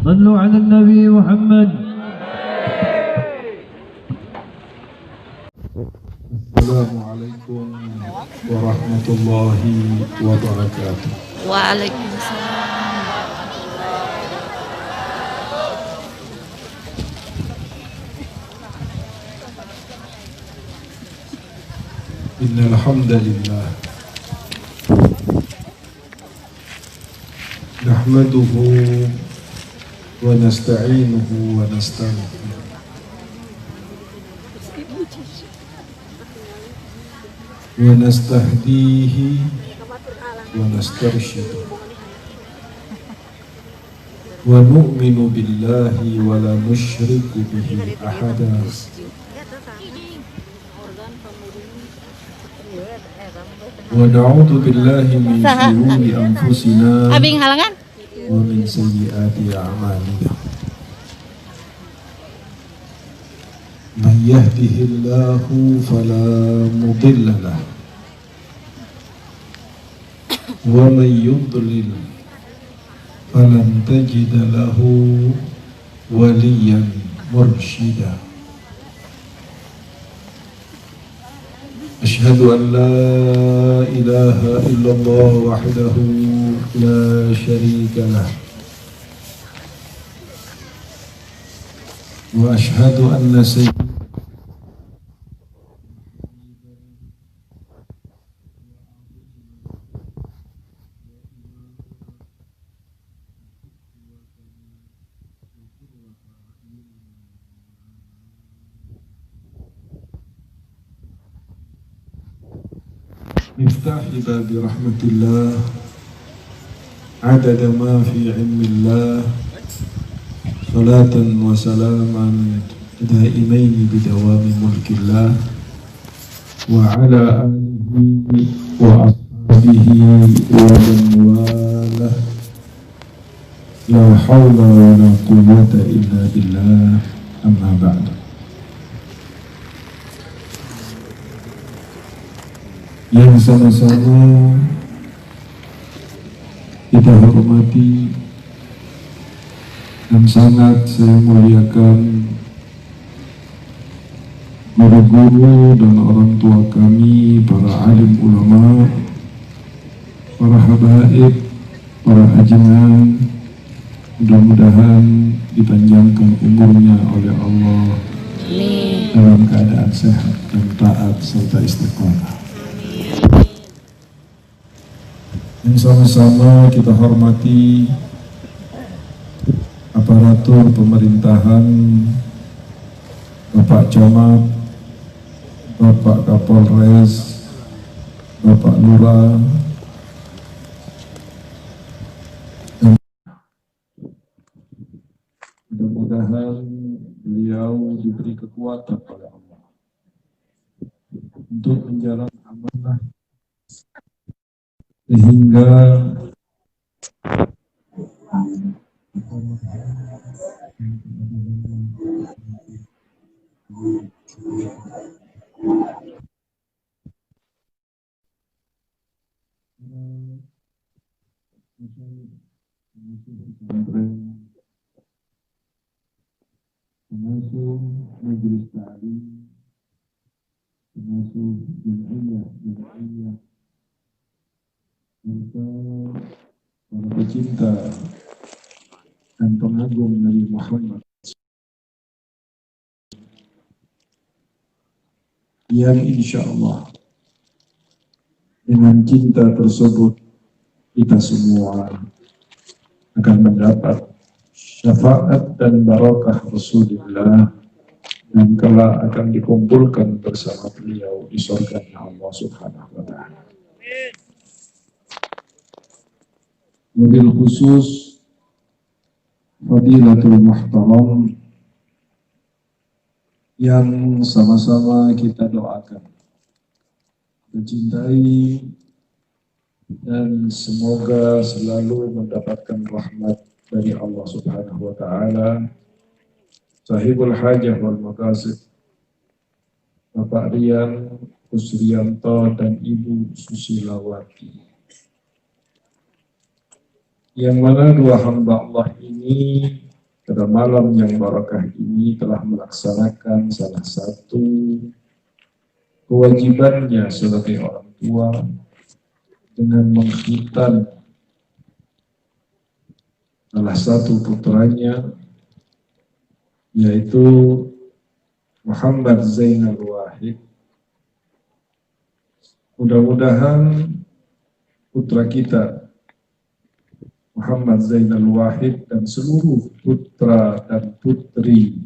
صلوا على النبي محمد. Assalamualaikum warahmatullahi wabarakatuh. Waalaikumsalam. Innal hamdalillah nahmaduhu wa nasta'inuhu wa nastaghfiruh wa nastahdihi wa nastarshiduh wa nu'minu billahi wa la nusyriku bihi ahada wa na'udzu billahi min shururi anfusina Abing halangan wa min sayyiati a'malina. Man yahdihillahu fala mudilla lahu wa man yudlil falan tajida lahu waliyan mursyida. Asyhadu an la ilaha illallah wahdahu la syarika lah wa asyhadu anna sayyidina miftahi babi rahmatillah adada ma fi ilmillah salatan wa salaman daimaini bidawami mulkillah wa ala alihi wa ashabihi wa man walah la hawla wa la quwwata illa billah amma ba'du. Yang sama-sama kita hormati dan sangat saya muliakan guru-guru dan orang tua kami, para alim ulama, para habaib, para ajengan, mudah-mudahan dipanjangkan umurnya oleh Allah dalam keadaan sehat dan taat serta istiqomah. Yang sama-sama kita hormati aparatur pemerintahan, Bapak Camat, Bapak Kapolres, Bapak Lurah, dan mudah-mudahan beliau diberi kekuatan oleh Allah untuk menjalankan amanah sehingga pengasuh majelis ta'lim, pengasuh jamiah maka para pecinta dan pengagum Nabi Muhammad yang insya Allah dengan cinta tersebut kita semua akan mendapat syafaat dan barakah Rasulullah dan kelak akan dikumpulkan bersama beliau di surga Allah Subhanahu wa Ta'ala. Wabil khusus Fadilatul Muhtaram yang sama-sama kita doakan, mencintai dan semoga selalu mendapatkan rahmat dari Allah Subhanahu wa Ta'ala, Sahibul Hajah wal Maqasid, Bapak Rian Kusrianto dan Ibu Susilawati, yang mana dua hamba Allah ini pada malam yang barakah ini telah melaksanakan salah satu kewajibannya sebagai orang tua dengan mengkhitan salah satu putranya, yaitu Muhammad Zainal Wahid. Mudah-mudahan putra kita Muhammad Zainal Wahid dan seluruh putra dan putri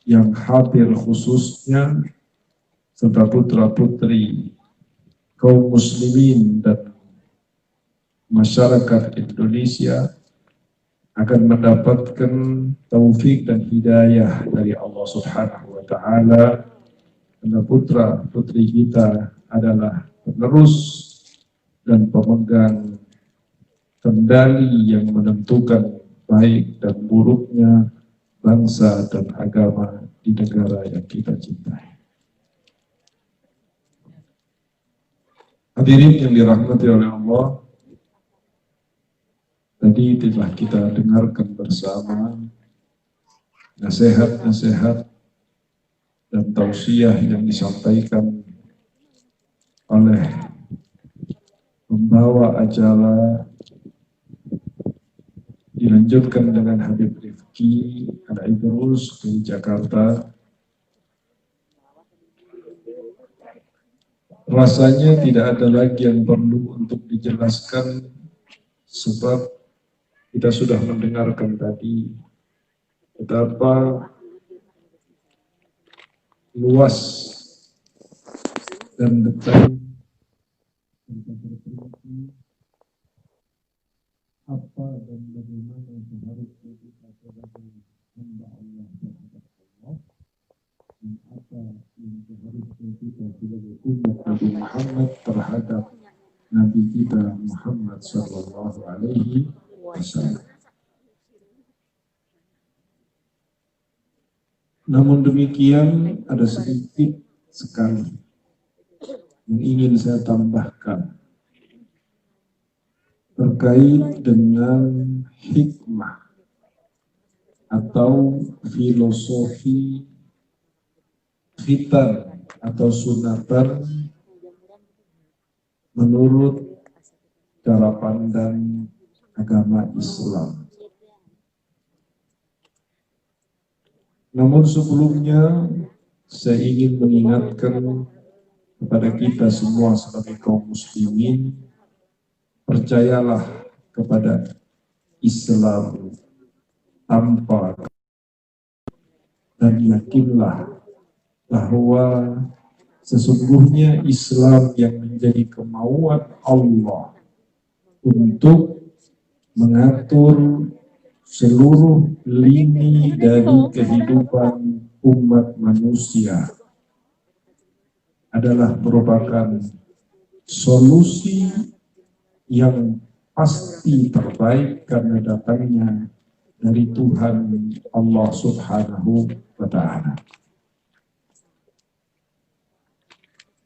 yang hadir khususnya serta putra-putri kaum muslimin dan masyarakat Indonesia akan mendapatkan taufik dan hidayah dari Allah Subhanahu wa Ta'ala, karena putra-putri kita adalah penerus dan pemegang kendali yang menentukan baik dan buruknya bangsa dan agama di negara yang kita cintai. Hadirin yang dirahmati oleh Allah, tadi telah kita dengarkan bersama nasihat-nasihat dan tausiah yang disampaikan oleh pembawa acara, dilanjutkan dengan Habib Rifki Al-Idrus dari Jakarta. Rasanya tidak ada lagi yang perlu untuk dijelaskan, sebab kita sudah mendengarkan tadi betapa luas dan detail apa dan bagaimana seharusnya kita sebagai hamba Allah terhadap Allah, dan apa yang seharusnya kita sebagai umat Nabi Muhammad terhadap Nabi kita Muhammad Sallallahu Alaihi Wasallam. Namun demikian ada sedikit sekali yang ingin saya tambahkan terkait dengan hikmah atau filosofi khitan atau sunatan menurut cara pandang agama Islam. Namun sebelumnya saya ingin mengingatkan kepada kita semua sebagai kaum muslimin, percayalah kepada Islam tanpa, dan yakinlah bahwa sesungguhnya Islam yang menjadi kemauan Allah untuk mengatur seluruh lini dari kehidupan umat manusia adalah merupakan solusi yang pasti terbaik karena datangnya dari Tuhan Allah Subhanahu wa Ta'ala.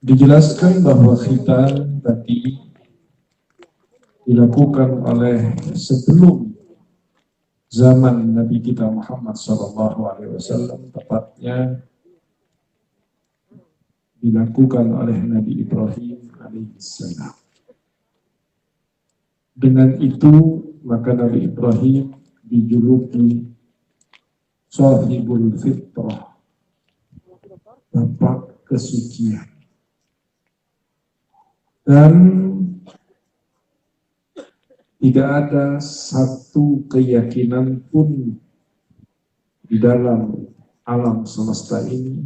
Dijelaskan bahwa khitan tadi dilakukan oleh sebelum zaman Nabi kita Muhammad SAW, tepatnya dilakukan oleh Nabi Ibrahim alaihissalam. Dengan itu maka Nabi Ibrahim dijuluki Shahibul Fitrah, bapak kesucian. Dan tidak ada satu keyakinan pun di dalam alam semesta ini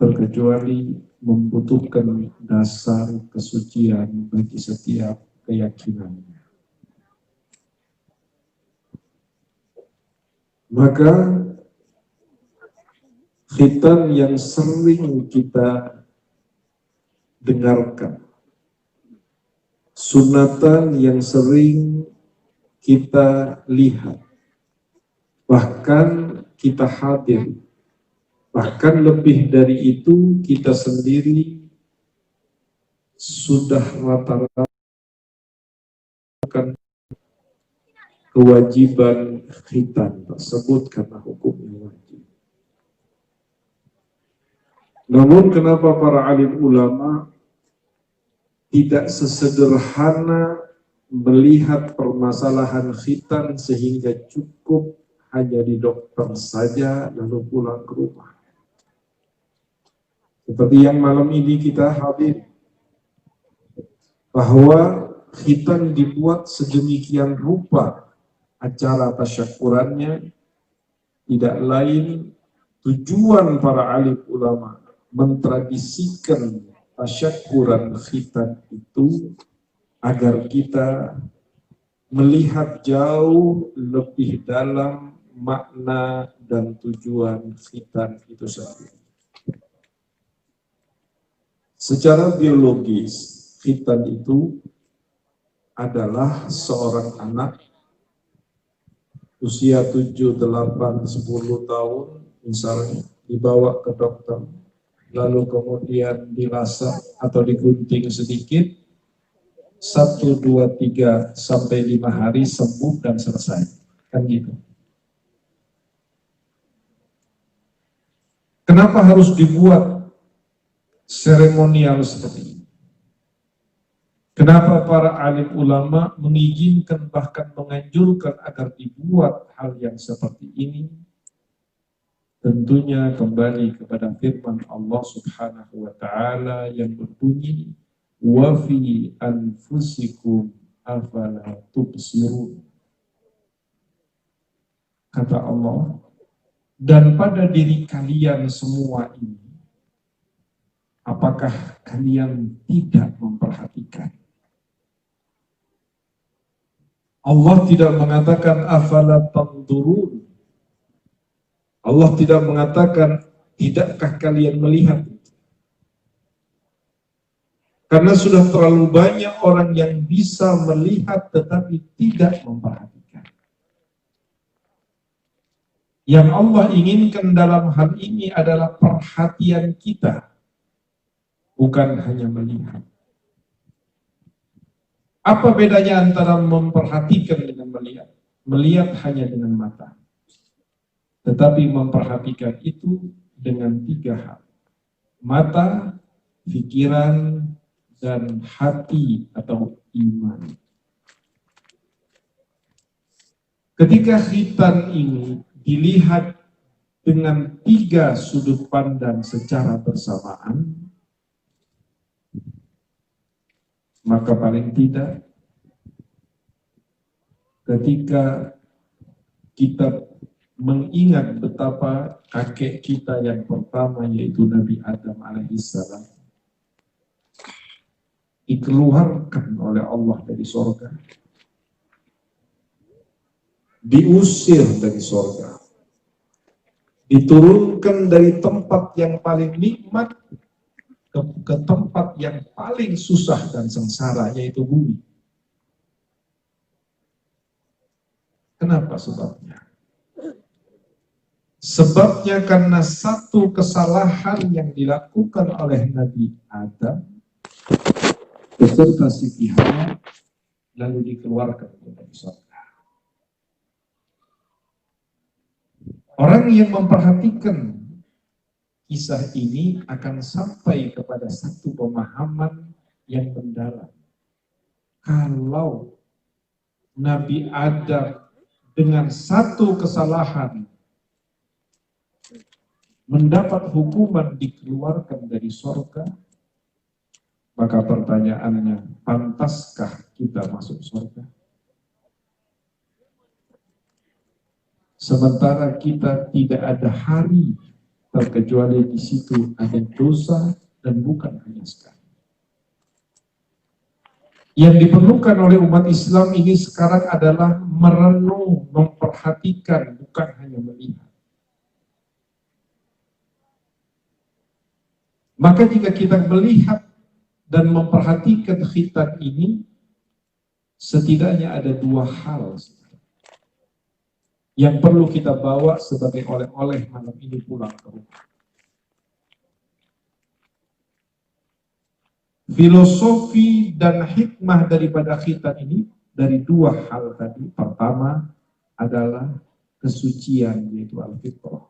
terkecuali membutuhkan dasar kesucian bagi setiap keyakinannya. Maka khitan yang sering kita dengarkan, sunatan yang sering kita lihat, bahkan kita hadir, bahkan lebih dari itu kita sendiri sudah rata-rata kewajiban khitan tersebut karena hukumnya wajib. Namun kenapa para alim ulama tidak sesederhana melihat permasalahan khitan sehingga cukup hanya di dokter saja lalu pulang ke rumah? Seperti yang malam ini kita hadir, bahwa khitan dibuat sedemikian rupa acara tasyakurannya, tidak lain tujuan para alim ulama mentradisikan tasyakuran khitan itu agar kita melihat jauh lebih dalam makna dan tujuan khitan itu sendiri. Secara biologis, khitan itu adalah seorang anak usia 7, 8, 10 tahun misalnya dibawa ke dokter, lalu kemudian dilasak atau digunting sedikit, 1, 2, 3 sampai 5 hari sembuh dan selesai, kan gitu. Kenapa harus dibuat seremonial seperti ini? Kenapa para alim ulama mengizinkan bahkan menganjurkan agar dibuat hal yang seperti ini? Tentunya kembali kepada firman Allah Subhanahu wa taala yang berbunyi wa fi anfusikum afala tubsirun. Kata Allah, dan pada diri kalian semua ini, apakah kalian tidak memperhatikan? Allah tidak mengatakan afala tanzurun. Allah tidak mengatakan tidakkah kalian melihat? Karena sudah terlalu banyak orang yang bisa melihat tetapi tidak memperhatikan. Yang Allah inginkan dalam hal ini adalah perhatian kita, bukan hanya melihat. Apa bedanya antara memperhatikan dengan melihat? Melihat hanya dengan mata. Tetapi memperhatikan itu dengan 3 hal. Mata, pikiran, dan hati atau iman. Ketika khitan ini dilihat dengan 3 sudut pandang secara bersamaan, maka paling tidak ketika kita mengingat betapa kakek kita yang pertama yaitu Nabi Adam alaihissalam dikeluarkan oleh Allah dari sorga, diusir dari sorga, diturunkan dari tempat yang paling nikmat ke tempat yang paling susah dan sengsara, yaitu bumi. Kenapa sebabnya? Sebabnya karena satu kesalahan yang dilakukan oleh Nabi Adam beserta Siti Hawa, lalu dikeluarkan dari surga. Orang yang memperhatikan kisah ini akan sampai kepada satu pemahaman yang mendalam. Kalau Nabi Adam dengan satu kesalahan mendapat hukuman dikeluarkan dari surga, maka pertanyaannya, pantaskah kita masuk surga? Sementara kita tidak ada hari terkecuali di situ ada dosa dan bukan hanya sekali. Yang diperlukan oleh umat Islam ini sekarang adalah merenung, memperhatikan, bukan hanya melihat. Maka jika kita melihat dan memperhatikan khitan ini, setidaknya ada dua hal yang perlu kita bawa sebagai oleh-oleh malam ini pulang ke rumah. Filosofi dan hikmah daripada khitan ini dari dua hal tadi. Pertama adalah kesucian, yaitu al-fitrah.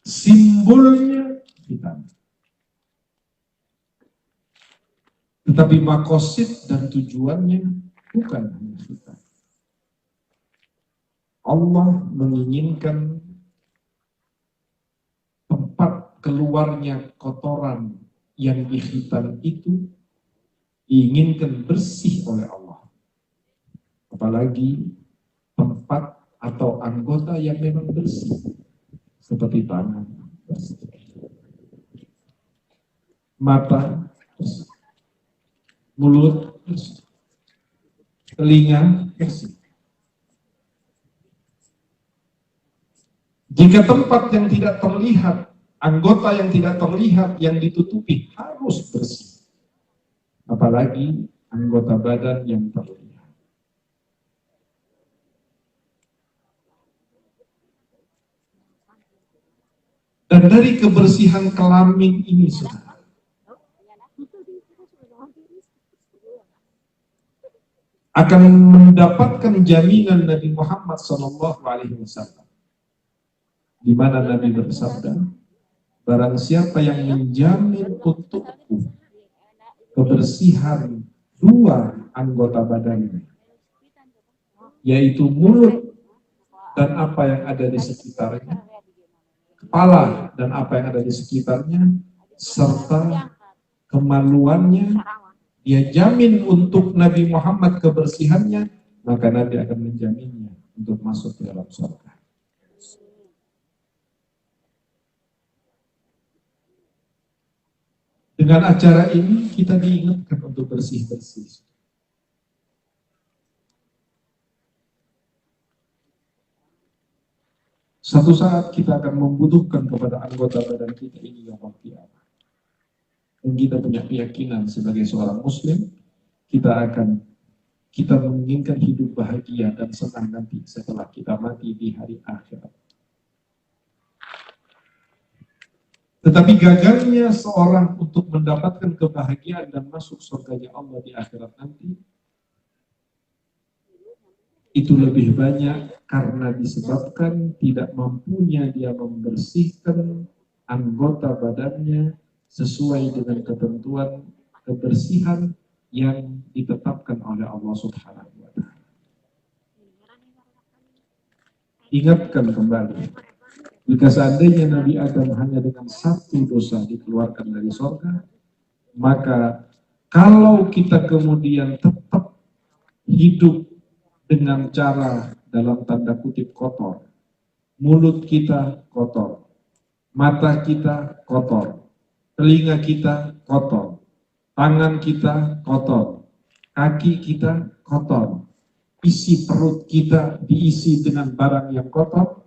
Simbolnya khitan. Tetapi makosid dan tujuannya bukan hanya khitan. Allah menginginkan tempat keluarnya kotoran yang dikhitan itu diinginkan bersih oleh Allah. Apalagi tempat atau anggota yang memang bersih, seperti tangan bersih, mata bersih, mulut bersih, telinga bersih. Jika tempat yang tidak terlihat, anggota yang tidak terlihat, yang ditutupi harus bersih. Apalagi anggota badan yang terlihat. Dan dari kebersihan kelamin ini, saudara, akan mendapatkan jaminan Nabi Muhammad SAW, di mana Nabi bersabda, barang siapa yang menjamin untukku kebersihan dua anggota badannya, yaitu mulut dan apa yang ada di sekitarnya, kepala dan apa yang ada di sekitarnya, serta kemaluannya, dia jamin untuk Nabi Muhammad kebersihannya, maka Nabi akan menjaminnya untuk masuk ke dalam surga. Dengan acara ini kita diingatkan untuk bersih-bersih. Satu saat kita akan membutuhkan kepada anggota badan kita ini yang kiamat. Dan kita punya keyakinan sebagai seorang muslim, kita menginginkan hidup bahagia dan senang nanti setelah kita mati di hari akhirat. Tetapi gagalnya seorang untuk mendapatkan kebahagiaan dan masuk surganya Allah di akhirat nanti, itu lebih banyak karena disebabkan tidak mampunya dia membersihkan anggota badannya sesuai dengan ketentuan kebersihan yang ditetapkan oleh Allah Subhanahu wa Ta'ala. Ingatkan kembali, jika seandainya Nabi Adam hanya dengan satu dosa dikeluarkan dari surga, maka kalau kita kemudian tetap hidup dengan cara dalam tanda kutip kotor, mulut kita kotor, mata kita kotor, telinga kita kotor, tangan kita kotor, kaki kita kotor, isi perut kita diisi dengan barang yang kotor,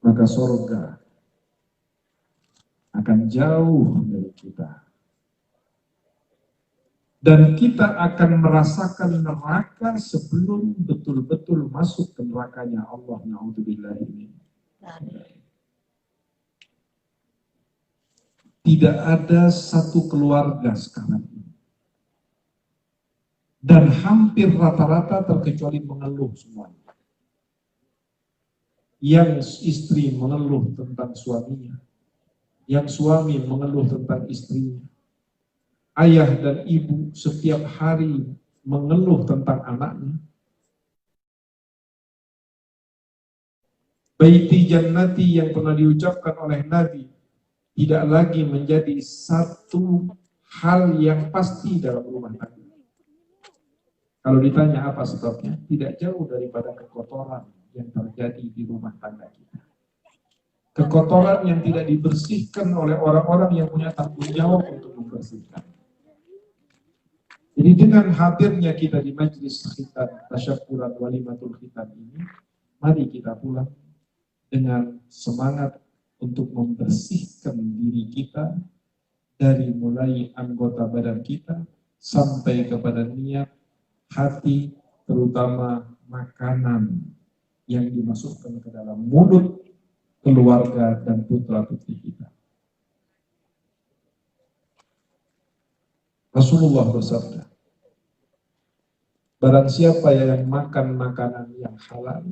maka surga akan jauh dari kita. Dan kita akan merasakan neraka sebelum betul-betul masuk ke nerakanya Allah. Na'udzubillah ini. Tidak ada satu keluarga sekarang ini. Dan hampir rata-rata terkecuali mengeluh semuanya. Yang istri mengeluh tentang suaminya, yang suami mengeluh tentang istrinya, ayah dan ibu setiap hari mengeluh tentang anaknya, baiti jannati yang pernah diucapkan oleh Nabi tidak lagi menjadi satu hal yang pasti dalam rumah tangga. Kalau ditanya apa sebabnya, tidak jauh daripada kekotoran yang terjadi di rumah tangga kita. Kekotoran yang tidak dibersihkan oleh orang-orang yang punya tanggung jawab untuk membersihkan. Jadi dengan hadirnya kita di majlis khitan, tasyakuran walimatul khitan ini, mari kita pulang dengan semangat untuk membersihkan diri kita dari mulai anggota badan kita sampai kepada niat, hati, terutama makanan yang dimasukkan ke dalam mulut keluarga dan putra-putri kita. Rasulullah bersabda, barang siapa yang makan makanan yang halal,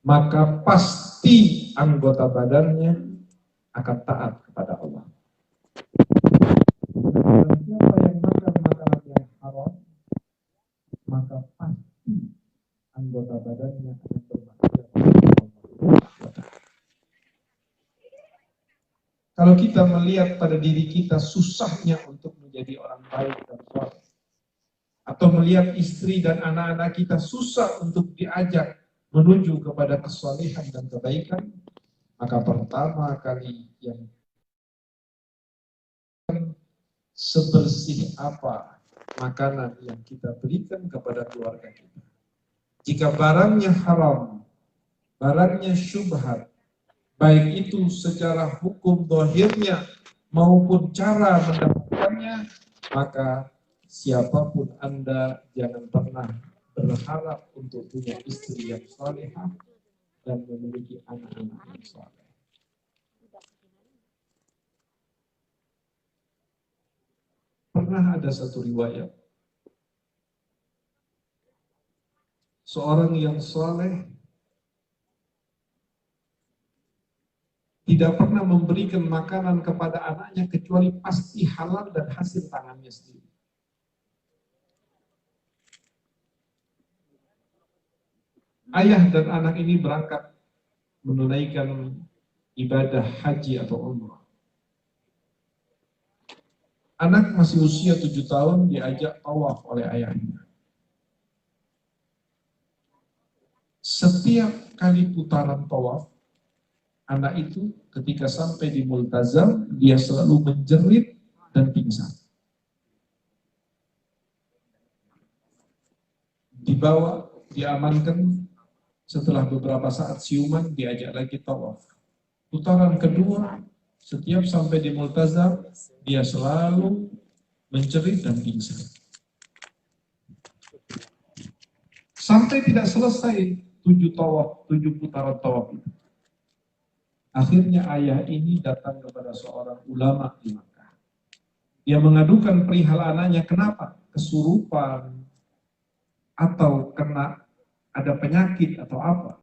maka pasti anggota badannya akan taat kepada Allah. Barang siapa yang makan makanan yang haram, maka pasti anggota badannya akan bermaksiat kepada Allah. Kalau kita melihat pada diri kita susahnya untuk menjadi orang baik dan saleh, atau melihat istri dan anak-anak kita susah untuk diajak menuju kepada kesalehan dan kebaikan, maka pertama kali yang sebersih apa makanan yang kita berikan kepada keluarga kita. Jika barangnya haram, barangnya syubhat, baik itu secara hukum zahirnya maupun cara mendapatkannya, maka siapapun Anda jangan pernah berharap untuk punya istri yang salehah dan memiliki anak-anak yang saleh. Pernah ada satu riwayat, seorang yang saleh tidak pernah memberikan makanan kepada anaknya kecuali pasti halal dan hasil tangannya sendiri. Ayah dan anak ini berangkat menunaikan ibadah haji atau umrah. Anak masih usia 7 tahun diajak tawaf oleh ayahnya. Setiap kali putaran tawaf, anak itu ketika sampai di multazam, dia selalu menjerit dan pingsan. Dibawa, diamankan, setelah beberapa saat siuman, diajak lagi tawaf. Putaran kedua, setiap sampai di multazam, dia selalu menjerit dan pingsan. Sampai tidak selesai 7 putaran tawaf itu. Akhirnya ayah ini datang kepada seorang ulama di Makkah. Dia mengadukan perihal anaknya, kenapa? Kesurupan, atau kena ada penyakit atau apa.